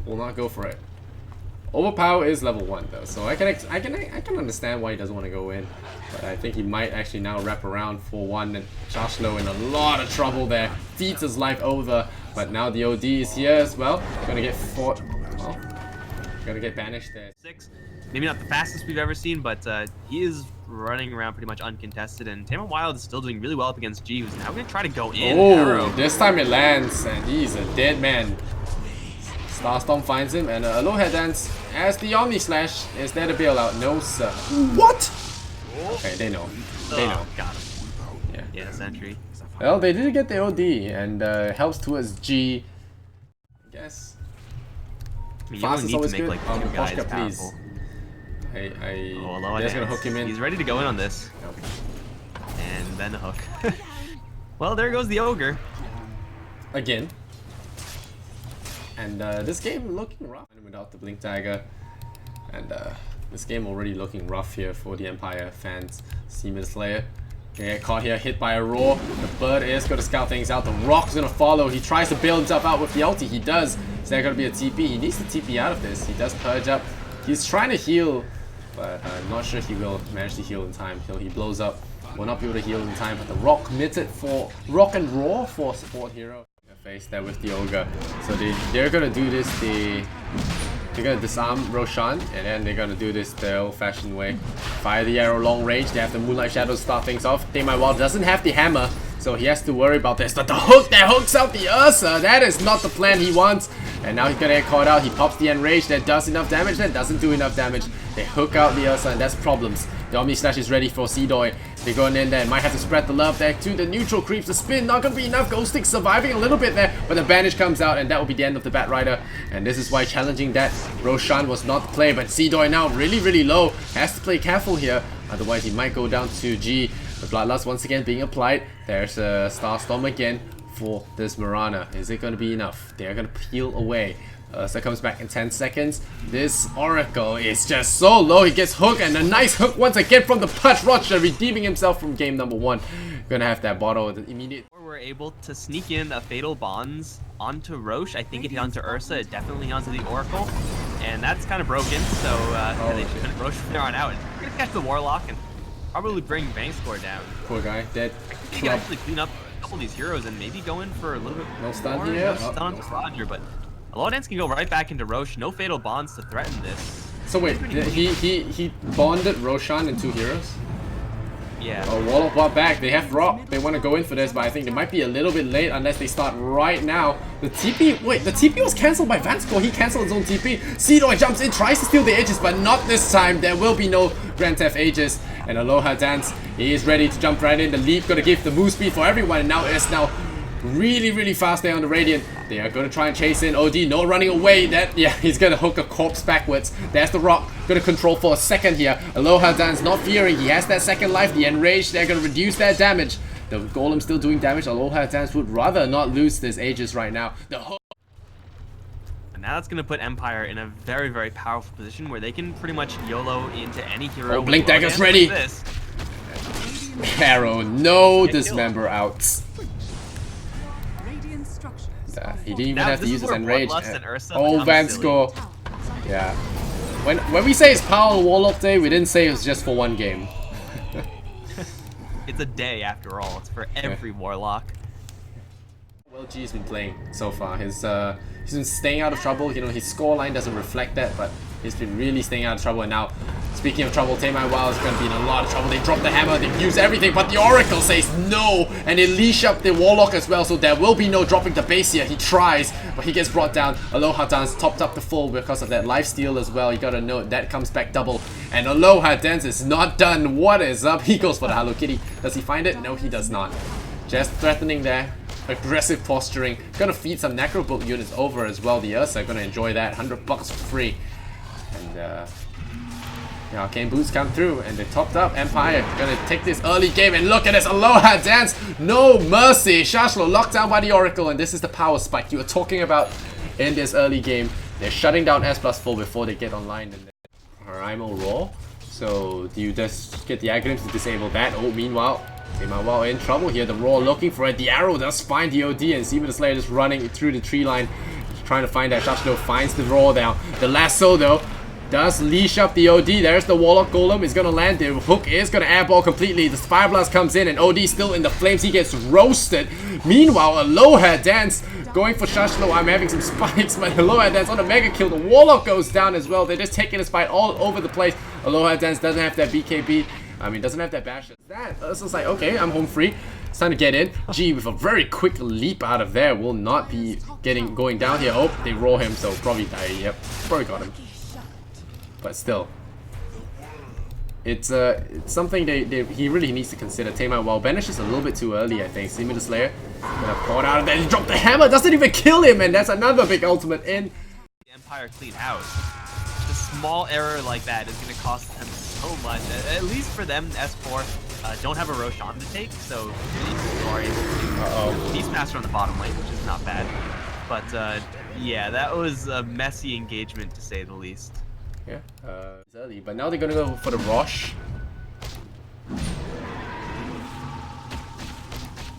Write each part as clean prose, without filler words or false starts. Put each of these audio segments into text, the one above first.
will not go for it. Overpower is level 1 though, so I can understand why he doesn't want to go in. But I think he might actually now wrap around for one, and Joshlo in a lot of trouble there. Feeds his life over, but now the OD is here as well. Gonna get fought. Well, gonna get banished there. 6. Maybe not the fastest we've ever seen, but he is running around pretty much uncontested, and Tamer Wild is still doing really well up against G, who's now gonna try to go in. Oh, this time it lands, and he's a dead man. Starstorm finds him, and Aloha Dance as the Omni Slash is there to bail out. No, sir. What? Okay, they know. They know. Got him. Yeah, sentry. Well, they did get the OD, and helps towards G. I guess. I mean, Fast is always to make, good. like, two guys Poshka, please. powerful. They're just gonna hook him in. He's ready to go in on this. And then a hook. Well, there goes the ogre. Again. And this game looking rough without the Blink Dagger. And this game already looking rough here for the Empire fans. Seaman Slayer. Gonna get caught here, hit by a roar. The bird is gonna scout things out. The rock's gonna follow. He tries to bail himself out with the ulti. He does. Is there gonna be a TP? He needs to TP out of this. He does purge up. He's trying to heal, but I'm not sure he will manage to heal in time till he blows up. Will not be able to heal in time, but the rock committed for rock and roar for support hero. Face there with the ogre, so they're gonna do this. They're gonna disarm Roshan, and then they're gonna do this the old-fashioned way. Fire the arrow long range. They have the Moonlight Shadow to start things off. Tamer Wild doesn't have the hammer, so he has to worry about this. But the hook that hooks out the Ursa, that is not the plan he wants. And now he's gonna get caught out. He pops the Enrage. That does enough damage. That doesn't do enough damage. They hook out the Ursa, and that's problems. The Omni Slash is ready for Seedoy. They're going in there. Might have to spread the love there to the neutral creeps. The spin not gonna be enough. Ghost Stick surviving a little bit there, but the banish comes out, and that will be the end of the Bat Rider. And this is why challenging that Roshan was not the play. But Seedoy now really low. Has to play careful here. Otherwise, he might go down to G. The Bloodlust once again being applied. There's a Starstorm again for this Mirana. Is it going to be enough? They're going to peel away. So comes back in 10 seconds. This Oracle is just so low. He gets hooked, and a nice hook once again from the Punch Roger, redeeming himself from game number 1. Gonna have that bottle at the immediate. We're able to sneak in a Fatal Bonds onto Roche. I think it hit onto Ursa. It definitely hit onto the Oracle. And that's kind of broken, so they should put Roche from there on out. And we're gonna catch the Warlock and probably bring Bankscore down. Poor guy, dead. I think he can actually clean up a couple of these heroes and maybe go in for a little bit No stun more. here. No stun onto Roger, but Aloha Dance can go right back into Roche. No Fatal Bonds to threaten this. So wait, he bonded Roshan and 2 heroes? Yeah. Oh, Warlock brought back. They have Rock. They want to go in for this, but I think they might be a little bit late unless they start right now. The TP, wait, the TP was cancelled by Vanskor. He cancelled his own TP. Seedoy jumps in, tries to steal the Aegis, but not this time. There will be no Grand Theft Aegis. And Aloha Dance, he is ready to jump right in. The leap gonna give the move speed for everyone, and now it's really fast there on the Radiant. They are gonna try and chase in OD. No running away. He's gonna hook a corpse backwards. There's the Rock. Gonna control for a second here. Aloha Dance not fearing. He has that second life. The Enrage, they're gonna reduce their damage. The Golem still doing damage. Aloha Dance would rather not lose this Aegis right now. And now that's gonna put Empire in a very powerful position where they can pretty much YOLO into any hero. Oh, Blink Dagger's ready. Arrow, no dismember out. He didn't even have to use his Enrage. Oh, Vanskor. Yeah. When we say it's Power Warlock Day, we didn't say it was just for one game. It's a day after all. It's for every Warlock. Well, G's been playing so far. He's been staying out of trouble. You know, his scoreline doesn't reflect that, but he's been really staying out of trouble. And now, speaking of trouble, Tamer Wild is going to be in a lot of trouble. They drop the hammer, they use everything, but the Oracle says no, and they leash up the Warlock as well, so there will be no dropping the base here. He tries, but he gets brought down. Aloha Dance topped up the full because of that lifesteal as well. You gotta note, that comes back double. And Aloha Dance is not done. What is up? He goes for the Hello Kitty. Does he find it? No, he does not. Just threatening there. Aggressive posturing. Gonna feed some Necro Bolt units over as well. The Ursa are gonna enjoy that. $100 for free. And Arcane Boots come through, and they topped up. Empire gonna take this early game, and look at this Aloha Dance. No mercy. Shashlo locked down by the Oracle, and this is the power spike you were talking about in this early game. They're shutting down S+4 before they get online. And Primal Raw. So do you just get the Aghanim's to disable that? Oh, meanwhile, Tamer Wild in trouble here. The Raw looking for it. The arrow does find the OD, and Seaman the Slayer just running through the tree line, trying to find that. Shashno finds the roll down. The lasso though does leash up the OD. There's the Warlock Golem. Is gonna land. The hook is gonna airball completely. The Fire Blast comes in and OD still in the flames. He gets roasted. Meanwhile, Aloha Dance going for Shashno. I'm having some spikes, but Aloha Dance on a mega kill. The Warlock goes down as well. They're just taking this fight all over the place. Aloha Dance doesn't have that BKB. I mean, doesn't have that bash. It's like, okay, I'm home free. It's time to get in. G with a very quick leap out of there will not be going down here. Oh, they roll him, so probably die. Yep, probably got him. But still, it's something he really needs to consider. Tame out. Well, Banish is a little bit too early, I think. See me the Slayer. Gonna pour it out and then he dropped the hammer. Doesn't even kill him, and that's another big ultimate in. The Empire clean house. A small error like that is going to cost them so much. At least for them, S4 don't have a Roshan to take, so you are able to Beastmaster on the bottom lane, which is not bad. But yeah, that was a messy engagement to say the least. Yeah, it's early, but now they're gonna go for the Rosh.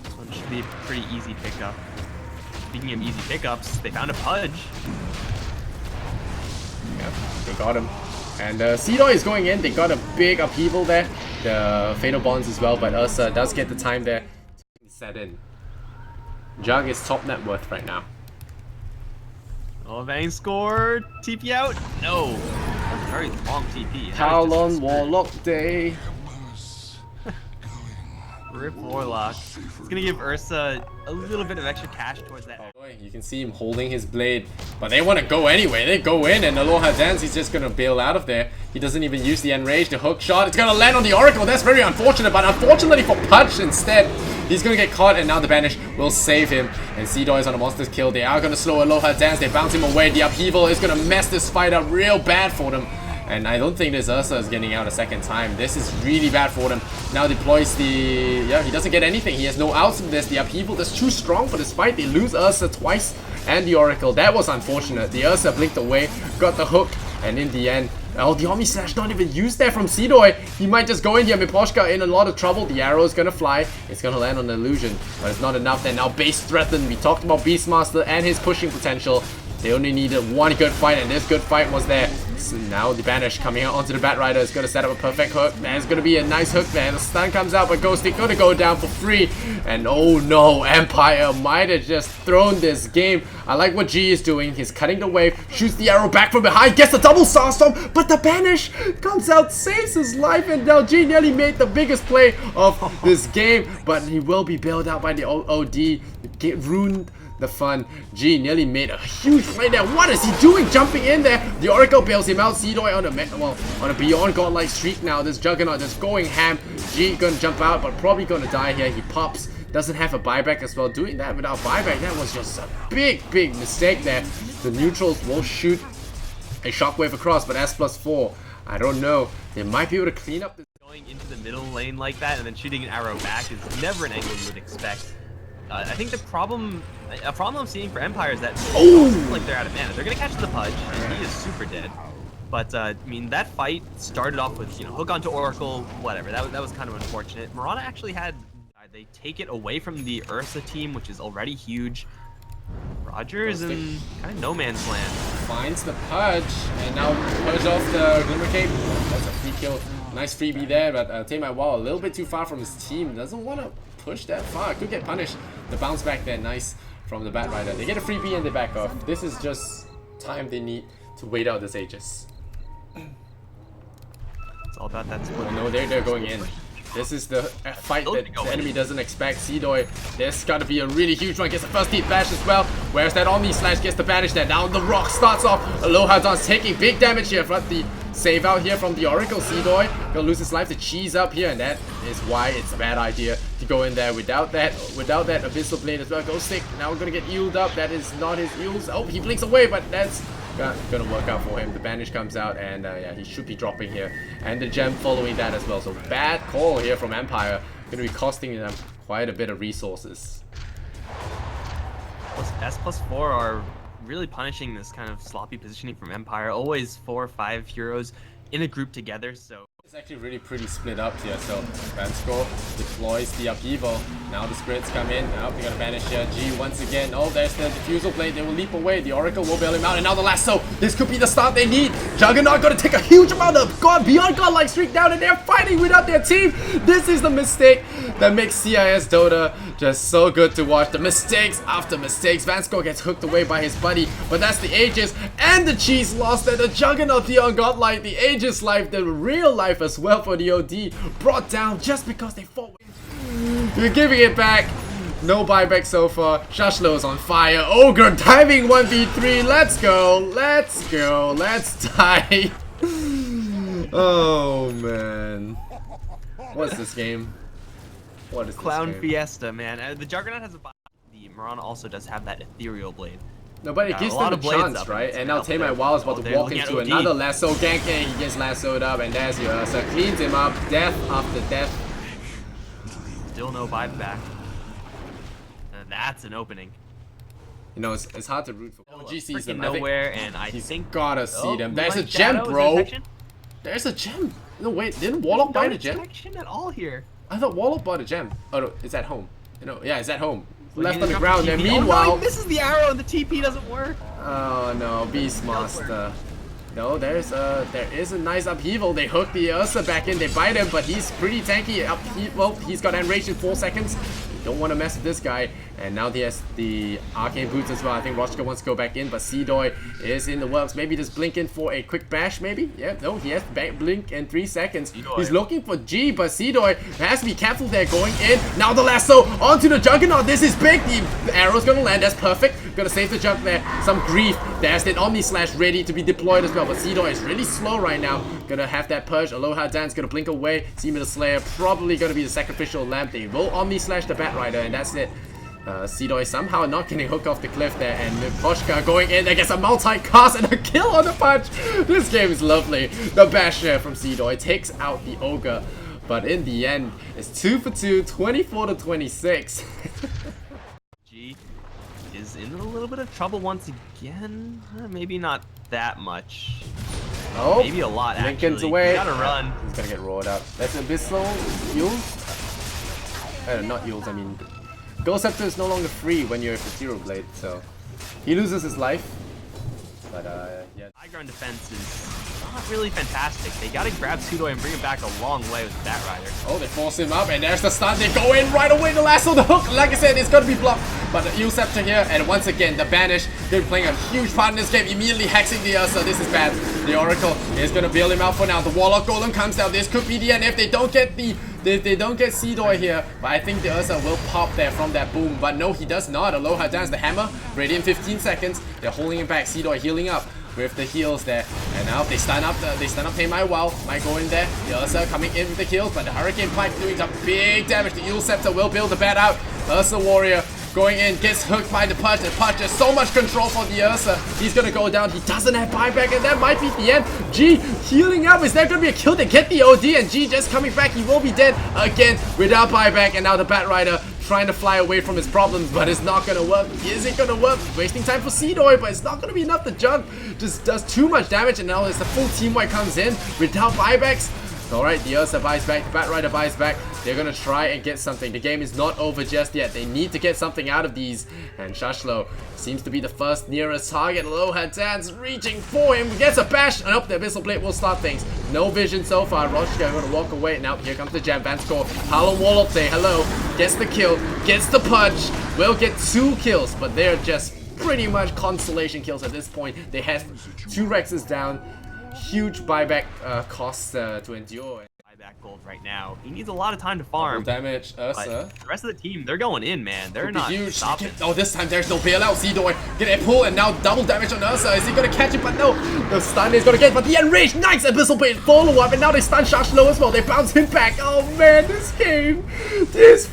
This one should be a pretty easy pickup. Speaking of easy pickups, they found a Pudge. Yeah, they got him. And Seedoy is going in. They got a big upheaval there. The Fatal Bonds as well, but Ursa does get the time there to set in. Jug is top net worth right now. Oh, Vang score. TP out? No. That's a very long TP. Talon Warlock Day. Rip Warlock. It's gonna give Ursa a little bit of extra cash towards that. You can see him holding his blade, but they want to go anyway. They go in, and Aloha Dance, he's just gonna bail out of there. He doesn't even use the enrage, the hook shot. It's gonna land on the Oracle. That's very unfortunate, but unfortunately for Pudge instead, he's gonna get caught, and now the Banish will save him. And Seedoy is on a monster's kill. They are gonna slow Aloha Dance. They bounce him away. The upheaval is gonna mess this fight up real bad for them. And I don't think this Ursa is getting out a second time. This is really bad for them. Now deploys the... Yeah, he doesn't get anything. He has no outs from this. The upheaval is too strong for this fight. They lose Ursa twice and the Oracle. That was unfortunate. The Ursa blinked away, got the hook, and in the end... Oh, the Omni Slash not even used there from Seedoy. He might just go in here. Miposhka in a lot of trouble. The arrow is gonna fly. It's gonna land on the illusion, but it's not enough. They're now base threatened. We talked about Beastmaster and his pushing potential. They only needed one good fight, and this good fight was there. So now the Banish coming out onto the Bat Rider is going to set up a perfect hook. There's going to be a nice hook there. The stun comes out, but Ghostic going to go down for free. And oh no, Empire might have just thrown this game. I like what G is doing. He's cutting the wave, shoots the arrow back from behind, gets the double Starstorm, but the Banish comes out, saves his life, and now G nearly made the biggest play of this game. But he will be bailed out by the OD. Ruined the fun. G nearly made a huge play there. What is he doing? Jumping in there. The Oracle bails him out. Seedoy on a beyond godlike streak now. This Juggernaut just going ham. G gonna jump out, but probably gonna die here. He pops. Doesn't have a buyback as well. Doing that without buyback, that was just a big mistake there. The neutrals will shoot a shockwave across, but S+4, I don't know. They might be able to clean up this. Going into the middle lane like that and then shooting an arrow back is never an angle you would expect. I think a problem I'm seeing for Empire is that like they're out of mana. They're gonna catch the Pudge, and he is super dead. But I mean, that fight started off with hook onto Oracle, whatever. That was kind of unfortunate. Mirana actually had they take it away from the Ursa team, which is already huge. Rogers in kind of no man's land. Finds the Pudge, and now Pudge off the Glimmer Cape. That's a free kill. Nice freebie there, but Tame a little bit too far from his team. Doesn't want to push that far. Could get punished. The bounce back there, nice from the Bat Rider. They get a freebie and they back off. This is just time they need to wait out this Aegis. It's all about that split. Oh no, they're going in. This is the fight that the enemy doesn't expect. Seedoy, there's got to be a really huge one. Gets the first deep bash as well. Where's that Omni Slash? Gets the banish there. Now the rock starts off. Aloha Dawn's taking big damage here. But the save out here from the Oracle. Seedoy gonna lose his life to cheese up here, and that is why it's a bad idea to go in there without that Abyssal Blade as well. Ghostic now we're gonna get healed up. That is not his heals. Oh, he blinks away, but that's gonna work out for him. The banish comes out, and yeah, he should be dropping here, and the gem following that as well. So bad call here from Empire, gonna be costing them quite a bit of resources. S+4 are really punishing this kind of sloppy positioning from Empire. Always 4 or 5 heroes in a group together, so It's actually really pretty split up here, so Vansko deploys the upheaval. Now the sprites come in. Now they're gonna banish here. G once again. Oh, there's the diffusal blade. They will leap away. The Oracle will bail him out. And now the lasso. This could be the start they need. Juggernaut gonna take a huge amount of beyond godlike streak down, and they're fighting without their team. This is the mistake that makes CIS Dota just so good to watch. The mistakes after mistakes. Vansko gets hooked away by his buddy, but that's the Aegis and the cheese lost. And the Juggernaut beyond godlike, the Aegis life, the real life as well for the OD, brought down just because they fought. You're giving it back. No buyback so far. Shashlo is on fire. Ogre diving 1v3. Let's go. Let's go. Let's die. Oh man. What's this game? What is Clown this game? Fiesta, man. The Juggernaut has a the Mirana also does have that ethereal blade. No, but it gives them a chance, right? And now Taemai Wild is about to walk into another lasso gank, and he gets lassoed up, and there's your Ursa. Cleans him up, death after death. Still no buyback. That's an opening. You know, it's hard to root for. OG sees them. Nowhere, and I he's think gotta see them. There's a gem, bro. There's a gem. No, wait, didn't Warlock buy the gem? No at all here. I thought Warlock bought a gem. Oh no, it's at home. You know, yeah, it's at home. Left on the ground there. Meanwhile, this is the arrow and the TP doesn't work. Oh no, Beastmaster. No, there is a nice upheaval. They hook the Ursa back in. They bite him, but he's pretty tanky. Well, he's got enraged in 4 seconds. Don't want to mess with this guy. And now he has the arcane boots as well. I think Rochka wants to go back in, but Seedoy is in the works. Maybe just blink in for a quick bash, maybe? Yeah, no, he has blink in 3 seconds. He's looking for G, but Seedoy has to be careful there going in. Now the lasso onto the Juggernaut. This is big. The arrow's gonna land. That's perfect. Gonna save the jump there. Some grief. There's that Omni Slash ready to be deployed as well, but Seedoy is really slow right now. Gonna have that purge. Aloha Dance gonna blink away. Seaman the Slayer probably gonna be the sacrificial lamb. They will Omni Slash the Bat Rider, and that's it. Seedoy somehow not getting hooked off the cliff there, and Poshka going in. There gets a multi-cast and a kill on the punch. This game is lovely. The bash here from Seedoy takes out the Ogre, but in the end, it's 2 for 2, 24 to 26. G is in a little bit of trouble once again. Maybe not that much. Oh, maybe a lot. Lincoln's actually. away. You gotta run. He's gonna get roared up. That's Abyssal Yules. Not Yules. I mean. Ghost Scepter is no longer free when you're a Zero Blade, so he loses his life. But yeah. High ground defense is not really fantastic. They gotta grab Seedoy and bring him back a long way with Bat Rider. Oh, they force him up, and there's the stun. They go in right away. The lasso, the hook. Like I said, it's gonna be blocked. But the Scepter here, and once again, the banish. They're playing a huge part in this game, immediately hexing the Ursa. This is bad. The Oracle is gonna bail him out for now. The Warlock Golem comes down. This could be the end if they don't get the. They don't get Seedoy here, but I think the Ursa will pop there from that boom. But no, he does not. Aloha Dance, the hammer, ready in 15 seconds. They're holding him back. Seedoy healing up with the heals there. And now they stun up Taemai Wild. Might go in there. The Ursa coming in with the kills, but the Hurricane Pike doing some big damage. The Scepter will build the bat out. Ursa Warrior going in, gets hooked by the punch, and punch has so much control for the Ursa. He's gonna go down. He doesn't have buyback, and that might be the end. G healing up. Is there gonna be a kill to get the OD? And G just coming back. He will be dead again without buyback. And now the Bat Rider trying to fly away from his problems, but it's not gonna work. Is it gonna work? Wasting time for Seedoy, but it's not gonna be enough. The jump just does too much damage, and now as the full team wipe comes in without buybacks. Alright, the Ursa buys back, the Bat Rider buys back. They're gonna try and get something. The game is not over just yet. They need to get something out of these. And Shashlo seems to be the first nearest target. Aloha Dance reaching for him. Gets a bash. And up the Abyssal Blade will start things. No vision so far. Rochka gonna walk away. Now here comes the gem. Vansko. Harlem Warlock say hello. Gets the kill. Gets the punch. Will get 2 kills. But they're just pretty much consolation kills at this point. They have 2 Rexes down. Huge buyback costs to endure. Buyback gold right now. He needs a lot of time to farm. Double damage, Ursa. The rest of the team, they're going in, man. They're not huge. stopping. Oh, this time there's no bailout. Seedoy get a pull, and now double damage on Ursa. Is he gonna catch it? But no. The stun is gonna get, but the enraged nice Abyssal Blade follow up, and now they stun Shashlo as well. They bounce him back. Oh man, this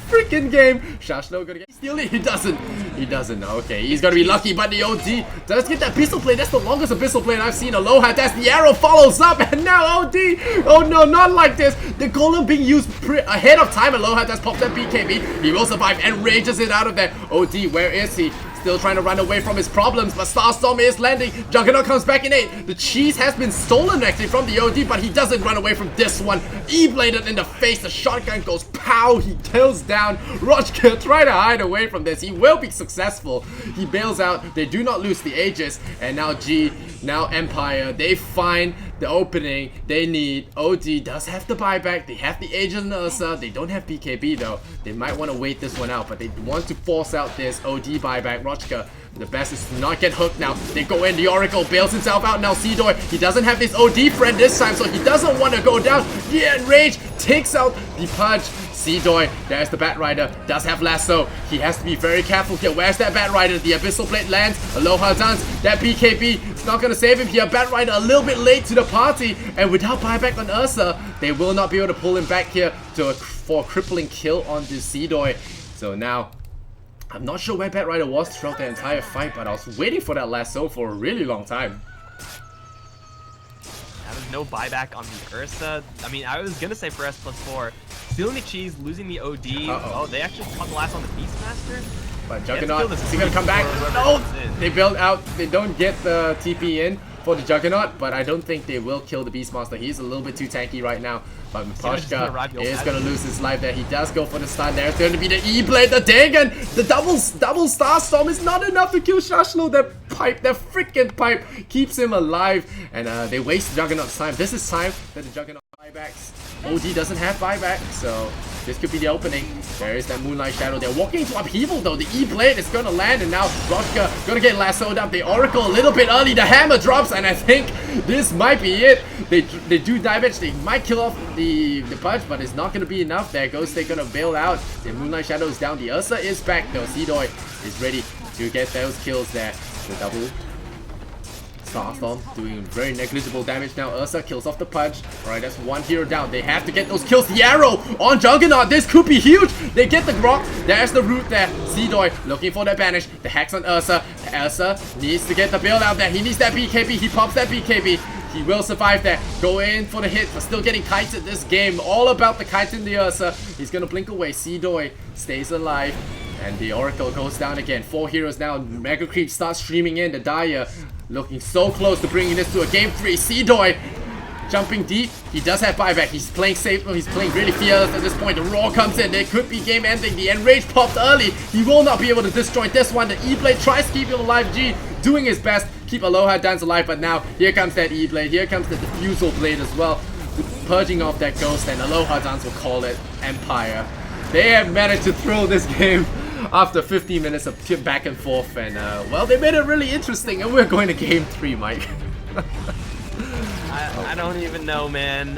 freaking game. Shashlo gonna get steal it. He doesn't. Okay, he's gonna be lucky, but the OD does get that Abyssal Blade. That's the longest Abyssal Blade I've seen. Aloha, that's the arrow follows up, and now OD. Oh no, not like this. The Golem being used ahead of time. Aloha does pop that BKB. He will survive and rages it out of there. OD, where is he? still trying to run away from his problems, but Starstorm is landing. Juggernaut comes back in 8. The cheese has been stolen actually from the OD, but he doesn't run away from this one. E-bladed in the face, the shotgun goes pow, he tails down. Rochka try to hide away from this. He will be successful. He bails out. They do not lose the Aegis, and now now Empire, they find the opening they need. OD does have the buyback. They have the Aegis and Ursa. They don't have BKB though. They might want to wait this one out, but they want to force out this OD buyback. Rochka, the best is to not get hooked now. They go in, the Oracle bails himself out now. Seedoy, he doesn't have his OD friend this time, so he doesn't want to go down. The Enrage takes out the Pudge. Seedoy, there's the Bat Rider, does have Lasso. He has to be very careful here. Where's that Bat Rider? The Abyssal Blade lands. Aloha Dance, that BKB is not going to save him here. Bat Rider a little bit late to the party, and without buyback on Ursa, they will not be able to pull him back here for a crippling kill on this Seedoy. So now, I'm not sure where Bat Rider was throughout the entire fight, but I was waiting for that Lasso for a really long time. There's no buyback on the Ursa. I mean, I was gonna say for S+4, stealing the cheese, losing the OD. Oh, they actually caught the last on the Beastmaster. But Juggernaut, is he gonna come back? No! They build out, they don't get the TP in for the Juggernaut, but I don't think they will kill the Beastmaster. He's a little bit too tanky right now. But Pashka is gonna lose his life there. He does go for the stun. There's going to be the E-Blade, the Dagon! The double Starstorm is not enough to kill Shashlo. That pipe, that freaking pipe keeps him alive. And they waste Juggernaut's time. This is time that the Juggernaut buybacks. OD doesn't have buyback, so this could be the opening. There is that Moonlight Shadow. They're walking into upheaval though. The E-Blade is gonna land, and now Rochka gonna get lassoed up. The Oracle a little bit early. The hammer drops, and I think this might be it. They do damage. They might kill off the Pudge, but it's not gonna be enough. There goes, they're gonna bail out. The Moonlight Shadow is down. The Ursa is back though. Seedoy is ready to get those kills there. The double Starstorm doing very negligible damage now. Ursa kills off the Pudge. Alright, that's one hero down. They have to get those kills. The arrow on Juggernaut. This could be huge. They get the Grok. There's the root there. Seedoy looking for that banish. The Hex on Ursa. Ursa needs to get the build out there. He needs that BKB. He pops that BKB. He will survive there. Go in for the hit, but still getting kites at this game. All about the kites in the Ursa. He's gonna blink away. Seedoy stays alive. And the Oracle goes down again. 4 heroes now. Mega Creep starts streaming in. The Dire looking so close to bringing this to a game 3. Seedoy jumping deep. He does have buyback. He's playing safe. He's playing really fearless at this point. The Roar comes in. There could be game ending. The Enrage popped early. He will not be able to disjoint this one. The E-Blade tries to keep him alive. G doing his best. Keep Aloha Dance alive. But now here comes that E-Blade. Here comes the Diffusal Blade as well. Purging off that ghost. And Aloha Dance will call it Empire. They have managed to throw this game after 15 minutes of back and forth, and well, they made it really interesting, and we're going to game 3, Mike. I don't even know, man.